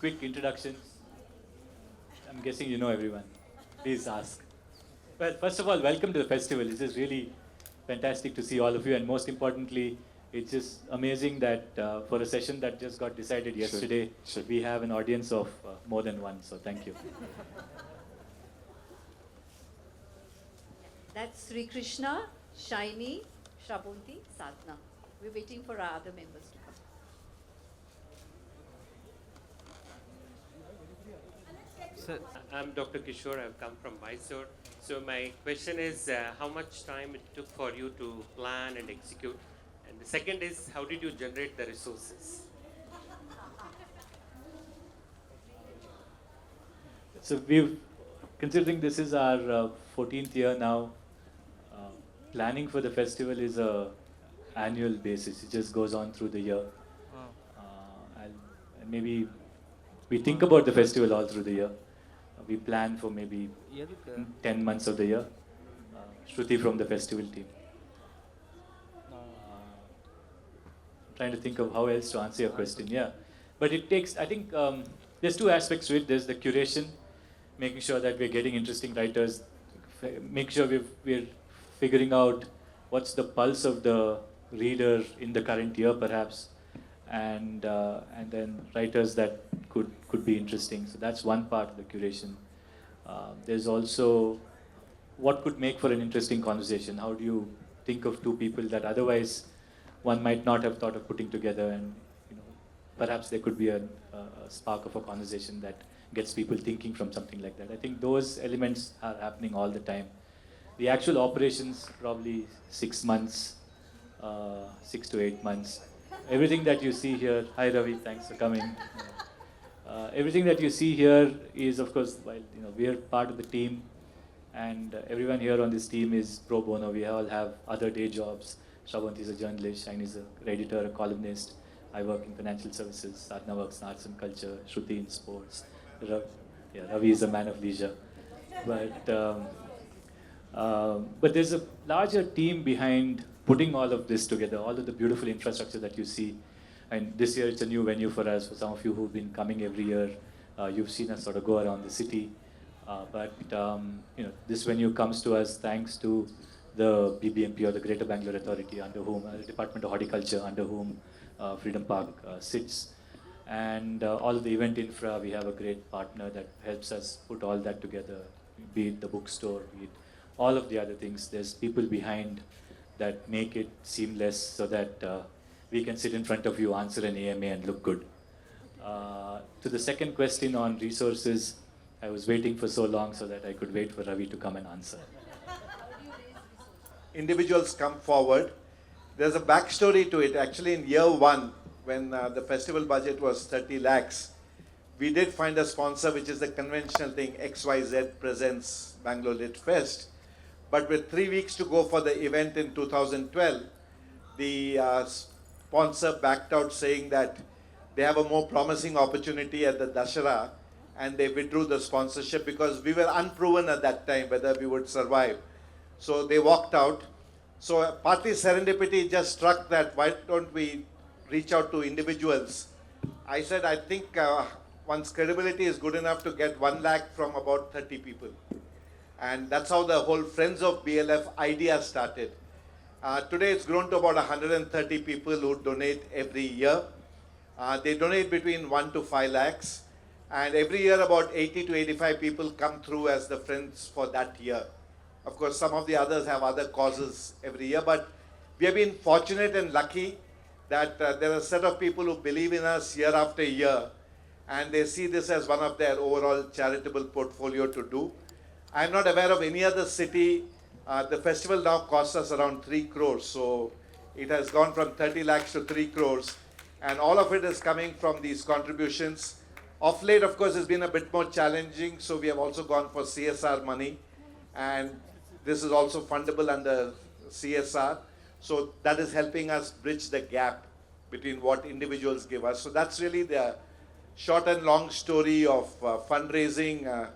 quick introductions. I'm guessing you know everyone. Please ask. Well, first of all, welcome to the festival. It's just really fantastic to see all of you, and most importantly, it's just amazing that for a session that just got decided yesterday, we have an audience of more than one. So thank you. That's Srikrishna, Shinie, Shrabonti, Sadhana. We're waiting for our other members to come. Sir, I'm Dr. Kishore. I've come from Mysore. So my question is, how much time it took for you to plan and execute? And the second is, how did you generate the resources? So considering this is our 14th year now, planning for the festival is a annual basis. It just goes on through the year. And maybe we think about the festival all through the year. We plan for maybe 10 months of the year. Shruti from the festival team. Trying to think of how else to answer your question. Yeah, but it takes, I think there's two aspects to it. There's the curation, making sure that we're getting interesting writers, make sure we're figuring out what's the pulse of the reader in the current year perhaps, and then writers that could be interesting. So that's one part of the curation. There's also what could make for an interesting conversation. How do you think of two people that otherwise one might not have thought of putting together, and perhaps there could be a spark of a conversation that gets people thinking from something like that. I think those elements are happening all the time. The actual operations, probably 6 months, 6 to 8 months. Everything that you see here, hi Ravi, thanks for coming. Everything that you see here is, of course, while we are part of the team, and everyone here on this team is pro bono. We all have other day jobs. Shrabonti is a journalist, Shinie is an editor, a columnist. I work in financial services. Sadhana works in arts and culture. Shruti in sports. Ravi is a man of leisure. But there's a larger team behind putting all of this together, all of the beautiful infrastructure that you see. And this year it's a new venue for us. For some of you who've been coming every year, you've seen us sort of go around the city. This venue comes to us thanks to the BBMP, or the Greater Bangalore Authority, under whom, the Department of Horticulture, under whom Freedom Park sits. And all of the event infra, we have a great partner that helps us put all that together, be it the bookstore, be it all of the other things. There's people behind that make it seamless so that we can sit in front of you, answer an AMA and look good. To the second question on resources, I was waiting for so long so that I could wait for Ravi to come and answer. Individuals come forward. There's a backstory to it. Actually, in year one, when the festival budget was 30 lakhs, we did find a sponsor, which is the conventional thing, XYZ presents Bangalore Lit Fest. But with 3 weeks to go for the event in 2012, the sponsor backed out, saying that they have a more promising opportunity at the Dashara, and they withdrew the sponsorship because we were unproven at that time whether we would survive. So they walked out. So partly serendipity just struck that why don't we reach out to individuals. I said, I think one's credibility is good enough to get 1 lakh from about 30 people. And that's how the whole Friends of BLF idea started. Today it's grown to about 130 people who donate every year. They donate between 1 to 5 lakhs. And every year about 80 to 85 people come through as the friends for that year. Of course, some of the others have other causes every year, but we have been fortunate and lucky that there are a set of people who believe in us year after year, and they see this as one of their overall charitable portfolio to do. I'm not aware of any other city. The festival now costs us around 3 crores, so it has gone from 30 lakhs to 3 crores, and all of it is coming from these contributions. Of late, of course, it's been a bit more challenging, so we have also gone for CSR money, and this is also fundable under CSR. So that is helping us bridge the gap between what individuals give us. So that's really the short and long story of fundraising.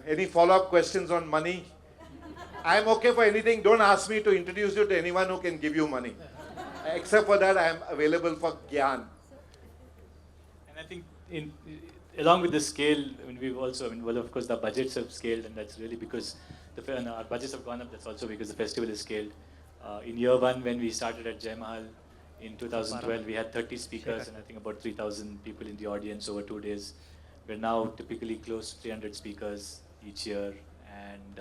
Any follow-up questions on money? I'm okay for anything. Don't ask me to introduce you to anyone who can give you money. Except for that, I'm available for Gyan. And I think along with the scale, I mean, we've also, I mean, well, of course, the budgets have scaled, and that's really because our budgets have gone up. That's also because the festival is scaled. In year one, when we started at Jai Mahal in 2012, we had 30 speakers and I think about 3,000 people in the audience over 2 days. We're now typically close to 300 speakers each year and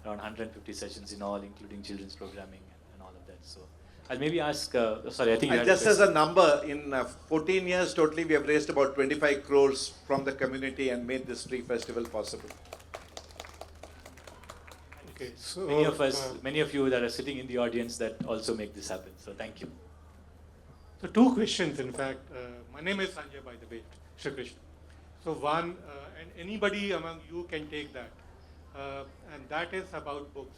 around 150 sessions in all, including children's programming and all of that. So I'll maybe ask, sorry, I think you had just as a number, in 14 years totally, we have raised about 25 crores from the community and made this free festival possible. Okay, so Many of us, many of you that are sitting in the audience that also make this happen. So thank you. so 2 questions, in fact. My name is Sanjay, by the way, Srikrishna. So one, and anybody among you can take that, and that is about books.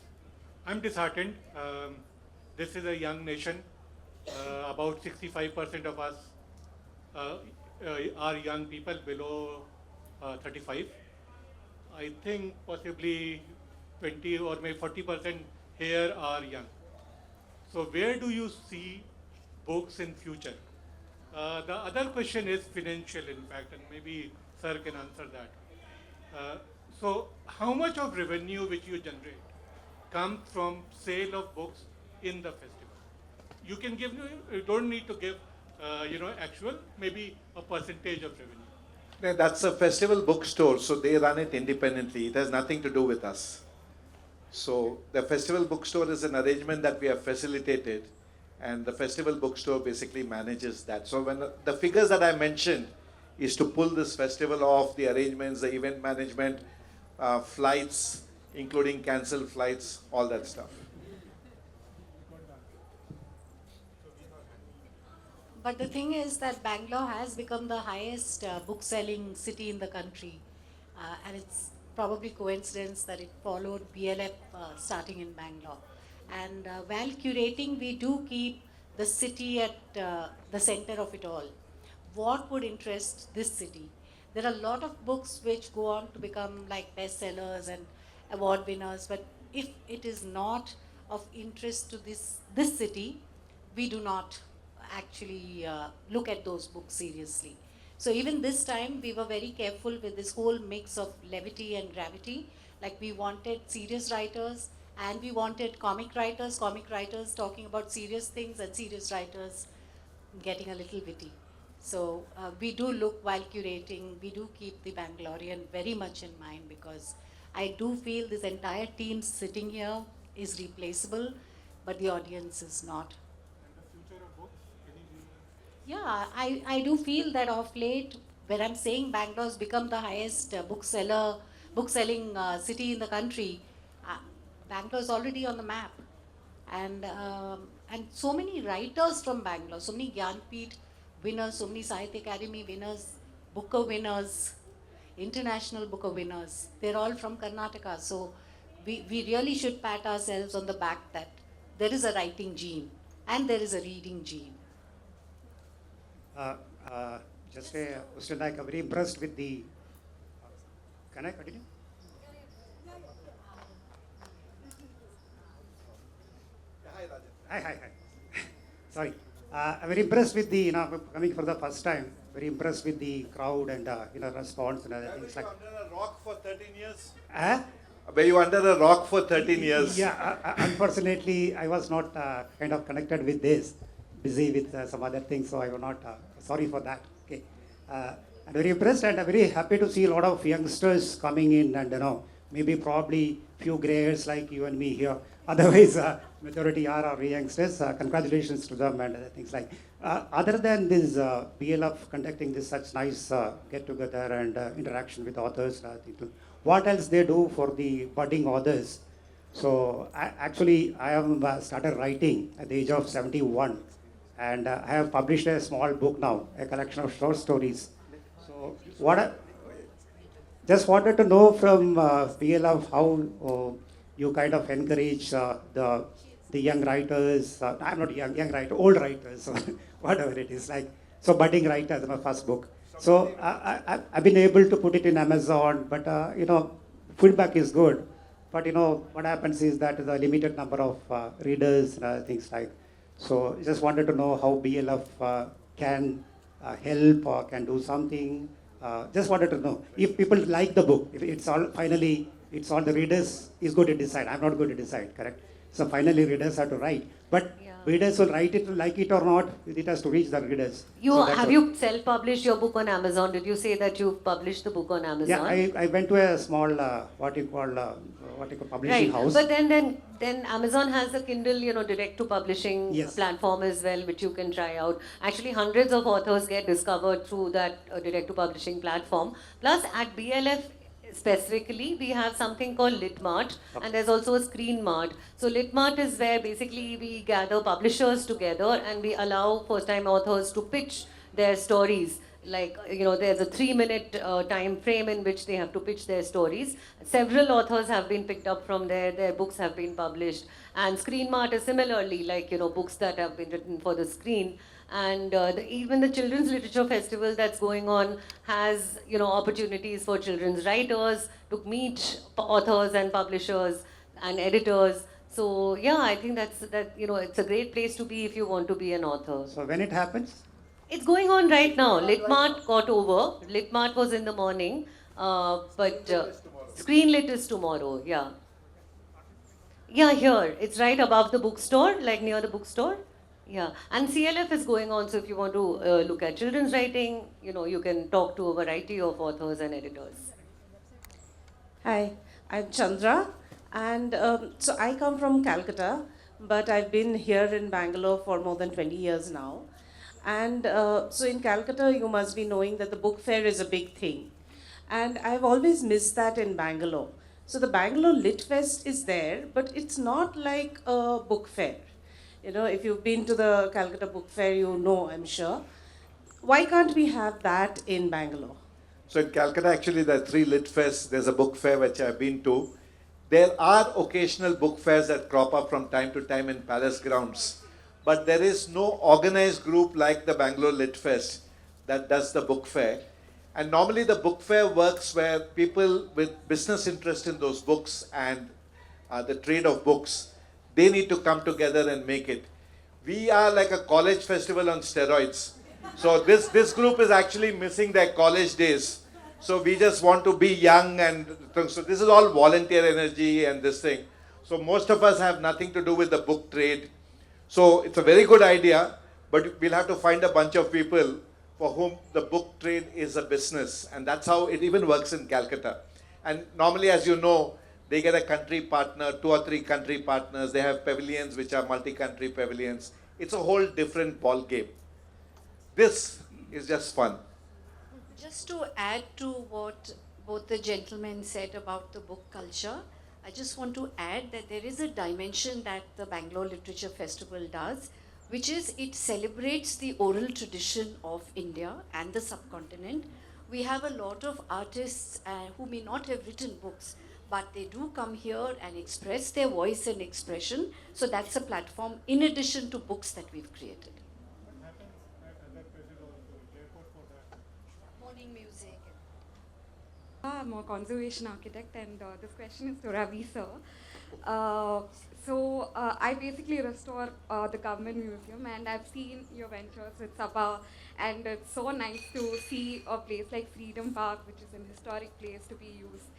I'm disheartened. This is a young nation. About 65% of us are young people below 35. I think possibly 20 or maybe 40% here are young. So where do you see books in future? The other question is financial, in fact, and maybe sir can answer that. So how much of revenue which you generate comes from sale of books in the festival? You can give, you don't need to give, actual, maybe a percentage of revenue. No, that's a festival bookstore, so they run it independently. It has nothing to do with us. So the festival bookstore is an arrangement that we have facilitated, and the festival bookstore basically manages that. So when the figures that I mentioned is to pull this festival off, the arrangements, the event management, flights, including cancelled flights, all that stuff. But the thing is that Bangalore has become the highest book-selling city in the country, and it's probably coincidence that it followed BLF starting in Bangalore. And while curating, we do keep the city at the center of it all. What would interest this city? There are a lot of books which go on to become like bestsellers and award winners, but if it is not of interest to this city, we do not actually look at those books seriously. So even this time, we were very careful with this whole mix of levity and gravity. Like we wanted serious writers and we wanted comic writers talking about serious things and serious writers getting a little witty. So we do look while curating, we do keep the Bangalorean very much in mind because I do feel this entire team sitting here is replaceable, but the audience is not. Yeah, I do feel that of late, when I'm saying Bangalore's become the highest book-selling city in the country, Bangalore's already on the map. And so many writers from Bangalore, so many Gyanpeeth winners, so many Sahitya Academy winners, Booker winners, international Booker winners, they're all from Karnataka. So we really should pat ourselves on the back that there is a writing gene and there is a reading gene. Just a question, like I'm very impressed with the. Can I continue? Hi. Sorry. I'm very impressed with the, coming for the first time, very impressed with the crowd and, response and other things like. Were you under a rock for 13 years? Huh? Were you under a rock for 13 years? Yeah, unfortunately, I was not kind of connected with this, busy with some other things, so I was not, sorry for that. Okay. I'm very impressed and I'm very happy to see a lot of youngsters coming in and, maybe probably few grey hairs like you and me here. Otherwise, majority are our youngsters. Congratulations to them and other things like. Other than this BLF conducting this such nice get-together and interaction with authors, what else they do for the budding authors? So I have started writing at the age of 71 and I have published a small book now, a collection of short stories. So just wanted to know from BLF how you kind of encourage the young writers, I'm not young writer, old writers, whatever it is like. So budding writers, my first book. So I've been able to put it in Amazon, but feedback is good. But what happens is that the limited number of readers and things like. So just wanted to know how BLF can help or can do something. Just wanted to know if people like the book, if it's all finally, it's all the readers is going to decide. I'm not going to decide, correct? So finally readers have to write. But Yeah. readers will write it, like it or not, it has to reach the readers. You So that's have what- you self-published your book on Amazon? Did you say that you published the book on Amazon? Yeah, I went to a small, what you call publishing Right, house. but then Amazon has a Kindle, direct to publishing Yes. platform as well, which you can try out. Actually, hundreds of authors get discovered through that direct to publishing platform. Plus, at BLF specifically, we have something called LitMart, and there's also a Screen Mart. So LitMart is where basically we gather publishers together and we allow first-time authors to pitch their stories. Like, there's a 3-minute time frame in which they have to pitch their stories. Several authors have been picked up from there, their books have been published. And Screen Mart is similarly like, books that have been written for the screen. And even the Children's Literature Festival that's going on has, opportunities for children's writers to meet authors and publishers and editors. So yeah, I think it's a great place to be if you want to be an author. So when it happens, It's going on right now. Litmart got over. Litmart was in the morning, but Screenlit is tomorrow. Yeah. Yeah, here. It's right above the bookstore, like near the bookstore. Yeah. And CLF is going on. So if you want to look at children's writing, you can talk to a variety of authors and editors. Hi, I'm Chandra, and so I come from Calcutta, but I've been here in Bangalore for more than 20 years now. And so in Calcutta, you must be knowing that the book fair is a big thing. And I've always missed that in Bangalore. So the Bangalore Lit Fest is there, but it's not like a book fair. If you've been to the Calcutta Book Fair, you know, I'm sure. Why can't we have that in Bangalore? So in Calcutta, actually, there are 3 lit fests. There's a book fair which I've been to. There are occasional book fairs that crop up from time to time in palace grounds. But there is no organized group like the Bangalore Lit Fest that does the book fair. And normally the book fair works where people with business interest in those books and the trade of books, they need to come together and make it. We are like a college festival on steroids. So this group is actually missing their college days. So we just want to be young, and so this is all volunteer energy and this thing. So most of us have nothing to do with the book trade. So it's a very good idea, but we'll have to find a bunch of people for whom the book trade is a business. And that's how it even works in Calcutta. And normally, as you know, they get a country partner, 2 or 3 country partners. They have pavilions which are multi-country pavilions. It's a whole different ball game. This is just fun. Just to add to what both the gentlemen said about the book culture, I just want to add that there is a dimension that the Bangalore Literature Festival does, which is it celebrates the oral tradition of India and the subcontinent. We have a lot of artists who may not have written books, but they do come here and express their voice and expression. So that's a platform in addition to books that we've created. Morning music. I'm a conservation architect, and this question is to Ravi sir. I basically restore the government museum, and I've seen your ventures with Sabha, and it's so nice to see a place like Freedom Park, which is an historic place to be used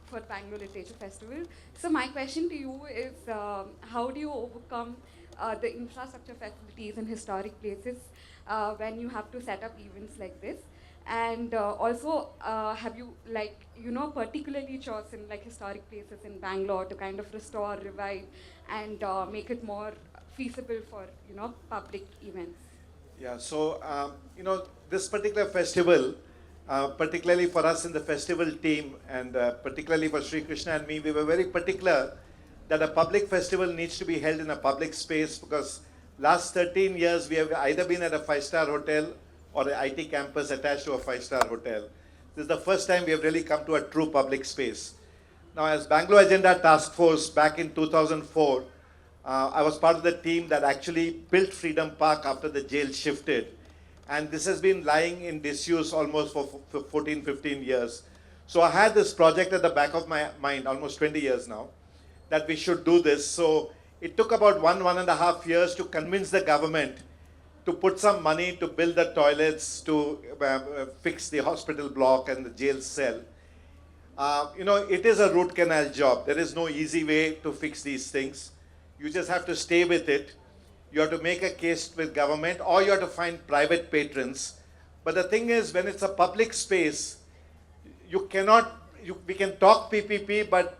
for Bangalore Literature Festival. So my question to you is, how do you overcome the infrastructure facilities in historic places when you have to set up events like this? And also, have you, particularly chosen historic places in Bangalore to kind of restore, revive, and make it more feasible for, public events? Yeah, so, this particular festival, particularly for us in the festival team, and particularly for Srikrishna and me, we were very particular that a public festival needs to be held in a public space, because last 13 years we have either been at a 5-star hotel or an IT campus attached to a 5-star hotel. This is the first time we have really come to a true public space. Now, as Bangalore Agenda Task Force back in 2004, I was part of the team that actually built Freedom Park after the jail shifted. And this has been lying in disuse almost for 14, 15 years. So I had this project at the back of my mind, almost 20 years now, that we should do this. So it took about 1.5 years to convince the government to put some money to build the toilets, to fix the hospital block and the jail cell. It is a root canal job. There is no easy way to fix these things. You just have to stay with it. You have to make a case with government, or you have to find private patrons. But the thing is, when it's a public space, we can talk PPP, but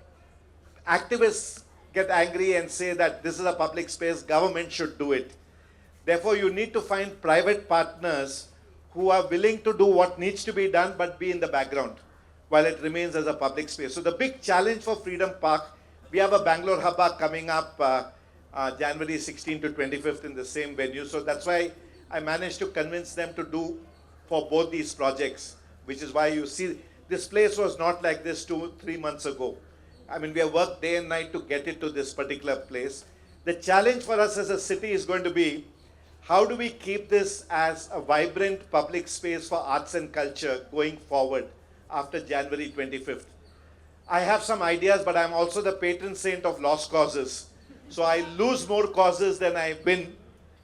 activists get angry and say that this is a public space, government should do it. Therefore, you need to find private partners who are willing to do what needs to be done, but be in the background while it remains as a public space. So the big challenge for Freedom Park, we have a Bangalore Hubba coming up January 16 to 25th in the same venue. So that's why I managed to convince them to do for both these projects, which is why you see this place was not like this 2-3 months ago. I mean, we have worked day and night to get it to this particular place. The challenge for us as a city is going to be, how do we keep this as a vibrant public space for arts and culture going forward after January 25th? I have some ideas, but I'm also the patron saint of lost causes. So I lose more causes than I've been.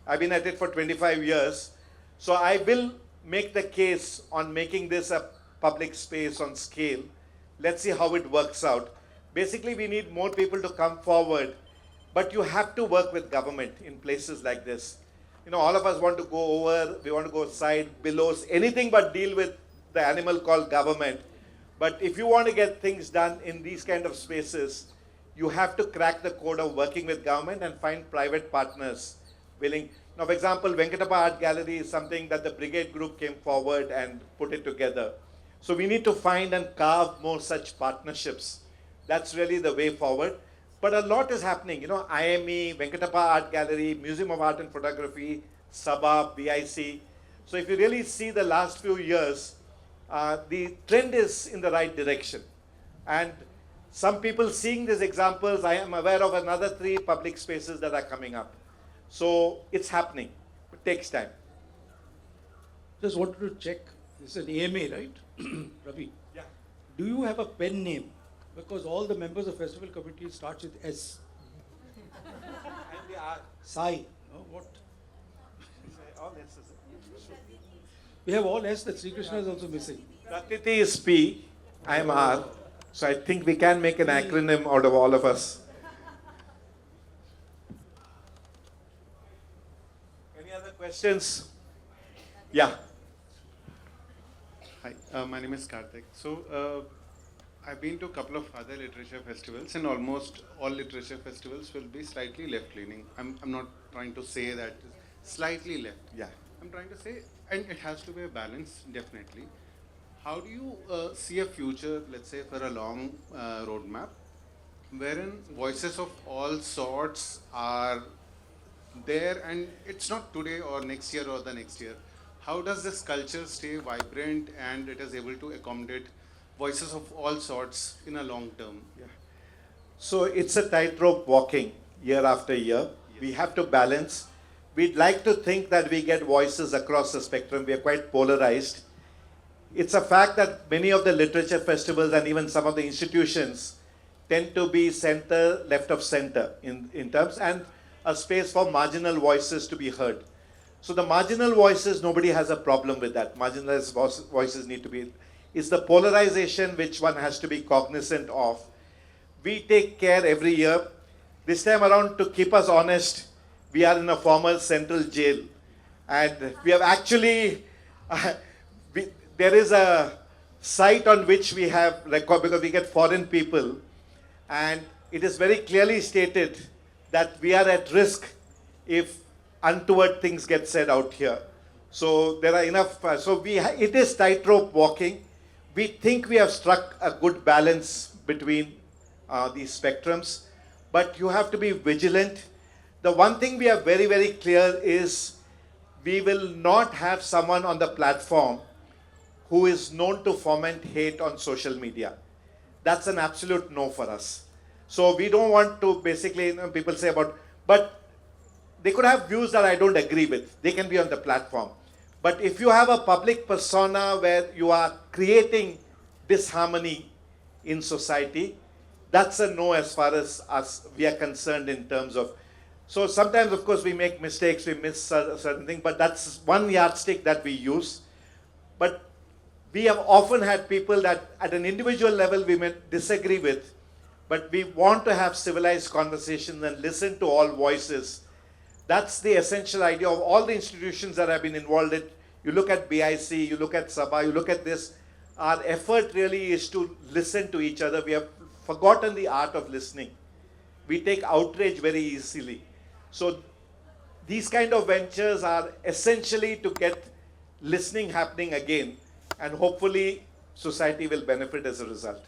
I've been at it for 25 years. So I will make the case on making this a public space on scale. Let's see how it works out. Basically, we need more people to come forward, but you have to work with government in places like this. All of us want to go over, we want to go side, below, anything but deal with the animal called government. But if you want to get things done in these kind of spaces, you have to crack the code of working with government and find private partners willing. Now, for example, Venkatappa Art Gallery is something that the Brigade Group came forward and put it together. So we need to find and carve more such partnerships. That's really the way forward. But a lot is happening. IME, Venkatappa Art Gallery, Museum of Art and Photography, Sabha, BIC. So if you really see the last few years, the trend is in the right direction. And some people seeing these examples, I am aware of another 3 public spaces that are coming up. So it's happening. It takes time. Just wanted to check, this is an AMA, right? Ravi? Yeah. Do you have a pen name? Because all the members of festival committee starts with S. And the art. Sai. No, what? All S. We have all S, that Srikrishna is also missing. Prakriti is P, I am R. So I think we can make an acronym out of all of us. Any other questions? Yeah. Hi, my name is Karthik. So, I've been to a couple of other literature festivals, and almost all literature festivals will be slightly left-leaning. I'm not trying to say that slightly left. Yeah. I'm trying to say, and it has to be a balance, definitely. How do you see a future, let's say, for a long roadmap, wherein voices of all sorts are there, and it's not today or next year or the next year? How does this culture stay vibrant and it is able to accommodate voices of all sorts in a long term? Yeah. So it's a tightrope walking year after year. Yes. We have to balance. We'd like to think that we get voices across the spectrum. We are quite polarized. It's a fact that many of the literature festivals and even some of the institutions tend to be center, left of center in terms, and a space for marginal voices to be heard. So the marginal voices, nobody has a problem with that. Marginalized voices need to be. It's the polarization which one has to be cognizant of. We take care every year. This time around, to keep us honest, we are in a former central jail. And we have actually, there is a site on which we have record, because we get foreign people. And it is very clearly stated that we are at risk if untoward things get said out here. So there are enough, it is tightrope walking. We think we have struck a good balance between these spectrums, but you have to be vigilant. The one thing we are very, very clear is we will not have someone on the platform who is known to foment hate on social media. That's an absolute no for us. So we don't want to basically, people say about, but they could have views that I don't agree with. They can be on the platform. But if you have a public persona where you are creating disharmony in society, that's a no as far as we are concerned in terms of. So sometimes, of course, we make mistakes, we miss certain things, but that's one yardstick that we use. But we have often had people that at an individual level we may disagree with, but we want to have civilized conversations and listen to all voices. That's the essential idea of all the institutions that have been involved in. You look at BIC, you look at Sabha, you look at this. Our effort really is to listen to each other. We have forgotten the art of listening. We take outrage very easily. So these kind of ventures are essentially to get listening happening again, and hopefully society will benefit as a result.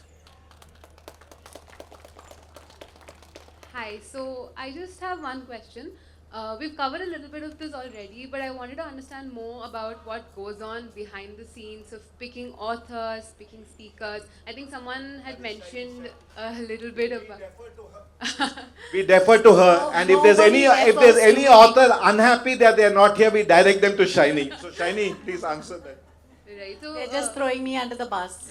Hi, so I just have one question. We've covered a little bit of this already, but I wanted to understand more about what goes on behind the scenes of picking authors, picking speakers. I think someone had mentioned a little bit about. We defer to her, and if there's any author unhappy that they are not here, we direct them to Shinie. So Shinie, please answer that. Right, so They're just throwing me under the bus.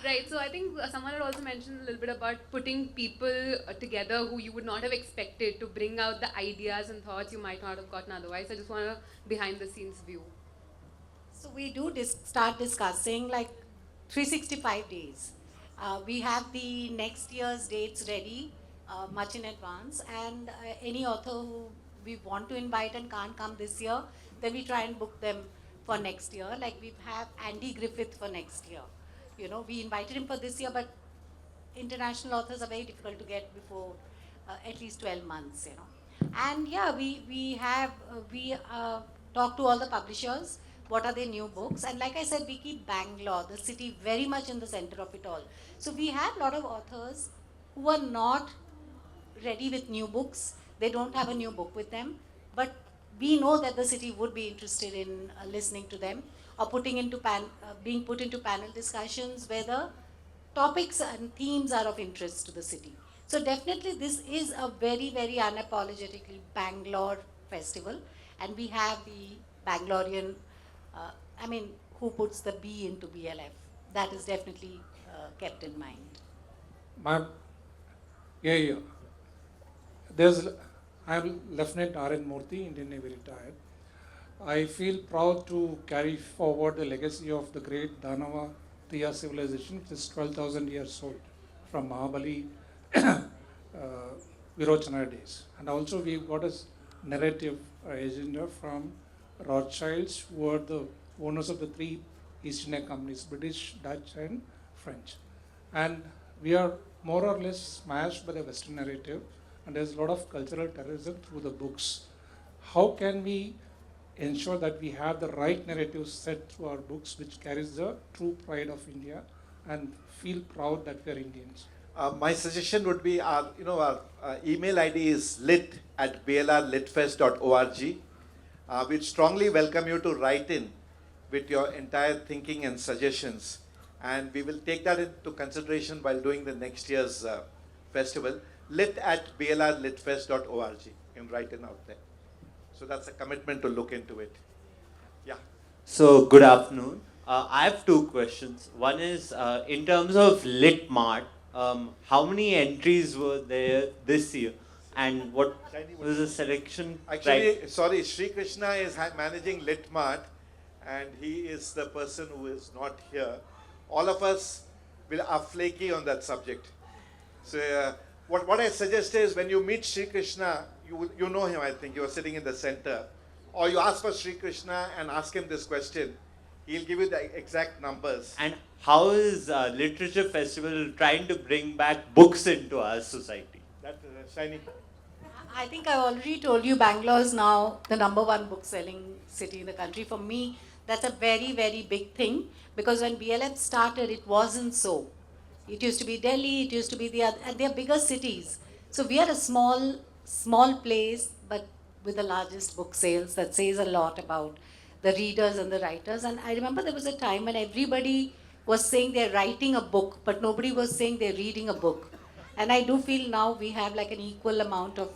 right, so I think someone had also mentioned a little bit about putting people together who you would not have expected to bring out the ideas and thoughts you might not have gotten otherwise. I just want a behind the scenes view. So we do start discussing like 365 days. We have the next year's dates ready much in advance, and any author who we want to invite and can't come this year, then we try and book them for next year. Like we have Andy Griffith for next year. You know, we invited him for this year, but international authors are very difficult to get before at least 12 months, you know. And yeah, we talk to all the publishers, what are their new books, and like I said, we keep Bangalore, the city, very much in the center of it all. So we have a lot of authors who are not ready with new books, they don't have a new book with them, but we know that the city would be interested in listening to them, or being put into panel discussions where the topics and themes are of interest to the city. So definitely this is a very, very unapologetically Bangalore festival, and we have the Bangalorean, who puts the B into BLF. That is definitely kept in mind. Ma'am, I am Lieutenant Ramamoorthy, Indian Navy retired. I feel proud to carry forward the legacy of the great Danava Tiya civilization, which is 12,000 years old, from Mahabali Virochana days. And also we've got a narrative agenda from Rothschilds, who were the owners of the three East India companies, British, Dutch and French. And we are more or less smashed by the Western narrative, and there's a lot of cultural terrorism through the books. How can we ensure that we have the right narrative set through our books, which carries the true pride of India, and feel proud that we are Indians? My suggestion would be our email ID is lit@blrlitfest.org. We'd strongly welcome you to write in with your entire thinking and suggestions, and we will take that into consideration while doing the next year's festival. lit@blrlitfest.org. You can write in out there. So that's a commitment to look into it. Yeah. So good afternoon. I have two questions. One is in terms of Lit Mart, how many entries were there this year, and what was the selection? Actually, sorry, Srikrishna is managing Lit Mart, and he is the person who is not here. All of us are flaky on that subject. So what I suggest is, when you meet Srikrishna, you know him, I think, you are sitting in the center, or you ask for Srikrishna and ask him this question. He'll give you the exact numbers. And how is Literature Festival trying to bring back books into our society? That Shinie. I think I already told you Bangalore is now the #1 book selling city in the country. For me, that's a very, very big thing, because when BLF started, it wasn't so. It used to be Delhi, it used to be they're bigger cities. So we are a small place, but with the largest book sales. That says a lot about the readers and the writers. And I remember there was a time when everybody was saying they're writing a book, but nobody was saying they're reading a book. And I do feel now we have like an equal amount of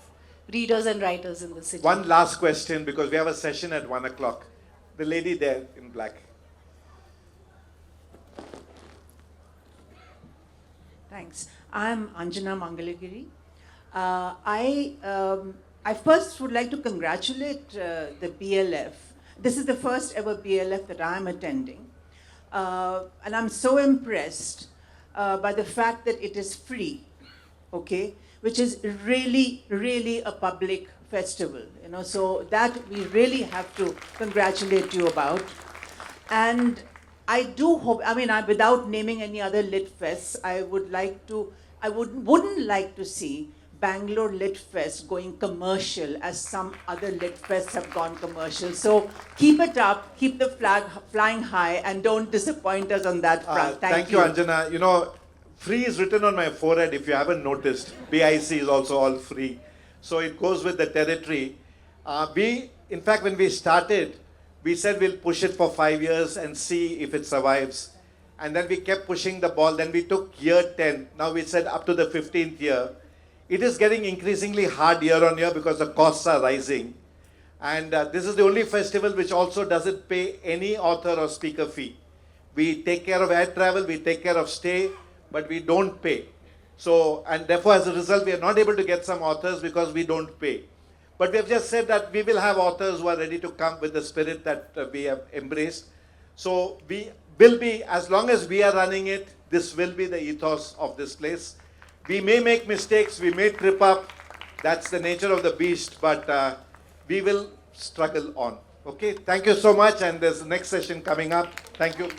readers and writers in the city. One last question, because we have a session at 1 o'clock. The lady there in black. Thanks. I'm Anjana Mangalagiri. I I first would like to congratulate the BLF. This is the first ever BLF that I'm attending. And I'm so impressed by the fact that it is free, okay, which is really, really a public festival, you know, so that we really have to congratulate you about. And I do hope, I mean, without naming any other lit fests, I wouldn't like to see Bangalore Lit Fest going commercial as some other lit fests have gone commercial. So keep it up, keep the flag flying high, and don't disappoint us on that front. Thank you, Anjana. You know, free is written on my forehead if you haven't noticed. BIC is also all free. So it goes with the territory. In fact, when we started, we said we'll push it for 5 years and see if it survives. And then we kept pushing the ball. Then we took year 10. Now we said up to the 15th year. It is getting increasingly hard year on year because the costs are rising. And this is the only festival which also doesn't pay any author or speaker fee. We take care of air travel, we take care of stay, but we don't pay. So, and therefore as a result, we are not able to get some authors because we don't pay. But we have just said that we will have authors who are ready to come with the spirit that we have embraced. So we will be, as long as we are running it, this will be the ethos of this place. We may make mistakes, we may trip up, that's the nature of the beast, but we will struggle on. Okay, thank you so much, and there's the next session coming up. Thank you.